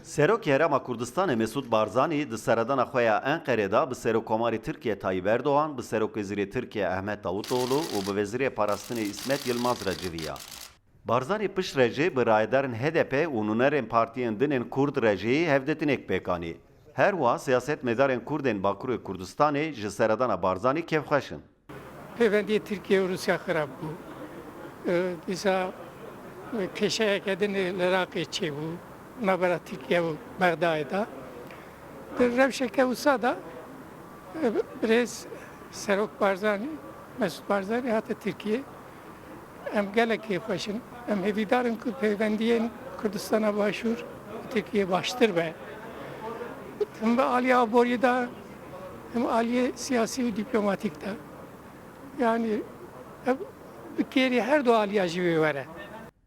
Serok Herema Kurdistanê Mesûd Barzanî di seredana xwe ya Enqerê da bi Serokkomarê Tirkiye Tayyip Erdoğan, bi Serokwezîrê Tirkiye Ahmet Davutoğlu û bi Wezîrê Parastinê İsmet Yılmaz re civiya. Barzanî pişt re jê bi rayedarên HDP û nûnerên partiyên dinên Kurd re jî hevdîtinek pêkanî. Her wiha siyasetmedarên Kurdên Bakurê Kurdistanê ji seredana Barzanî kevxweşin. Peyvendiyê Tirkiye û Rusya xirab bû. Dîsa keşeyeke din li Iraqê çêbû, navbera Tirkiye û Bexdayê da. Di rewşeke wisa da birêz Serok Barzanî, Mesûd Barzanî hate Tirkiye. Em gelekî xweşin. Em hêvîdarin ku peywendiyên Kurdistana başûr Tirkiye baştir be. Hem aliye aboriyê da hem aliye siyasî û dîplomatîk da. Yani bi kêrî her du aliya jî wê were.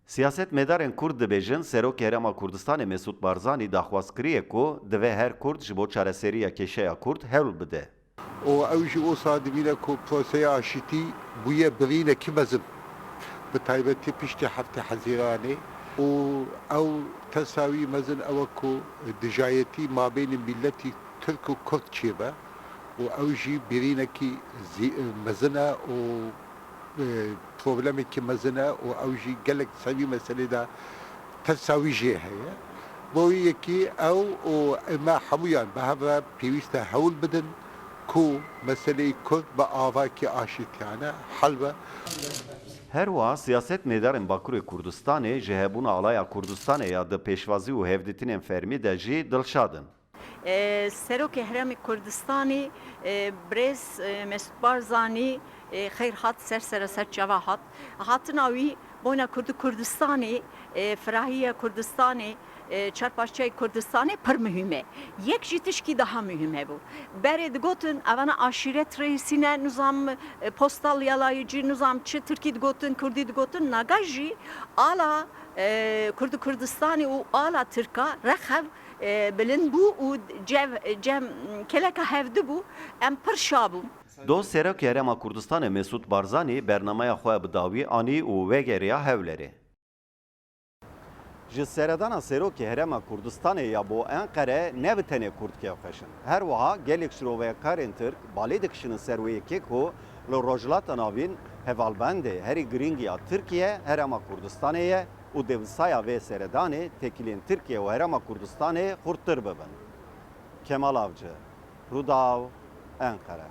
Siyasetmedarên Kurd dibêjin Serok Herema Kurdistanê Mesûd Barzanî daxwaz kiriye ku divê her Kurd ji bo çareseriya kêşeya Kurd hewl bide. O ew jî wisa dibîne ku proseya aşîtî bûye birînekî mezin. Bi taybetî piştî heftê hezîranê û ew tesawî mezin ew e ku dijayetî mabênî milletî Türk û Kurd çêbe û ew jî birînekî mezin e û problemekî mezin e û ew jî gelek sevî meselê de tesawî jê heye. Bo wî yekî ew û me hemûyan bi hev re pêwîst e hewl bidin ku meseleyê Kurd bi avakî aşîtiyane hel be. Her wiha siyasetmedarên Bakurê Kurdistanê ji hebûna alaya Kurdistanê ya di pêşwazî û hevdîtinên fermî de jî dilşad in. Serokê Herêmê Kurdistanê birêz Mesûd Barzanî xeyr hat ser çava hat. Hatina wî bona Kurdistanê, firahiya Kurdistanê, çarpaşçayê Kurdistanê pir mühim e. Yek jî tişkî daha mühim hebû. Berê digotin evana aşîret reîsîne nizam postal yalayıcı nizam çi Tirkî digotin, Kurdî digotin, naga jî ala Kurdistanê û ala Tirka rexev bilin bû û cem keleka hevdî bû em pir şabûn. Dost Serok Herema Kurdistanê Mesûd Barzanî bernameya xwe bi dawî anî û vegeriya hewlerê. Ji seredana Serokê Herema Kurdistanê ya bo Enqere ne bi tenê Kurd kevxweşin. Her wiha gelek şirovekarên Tirk balê dikişinin ser wê yekê ku li rojhilata navîn hevalbendê herî giring ya Tirkiye Herema Kurdistanê ye û devsaya vê seredanê tekilên Tirkiye û Herema Kurdistanê xurttir bibin. Kemal Avcı, Rudaw, Enqere.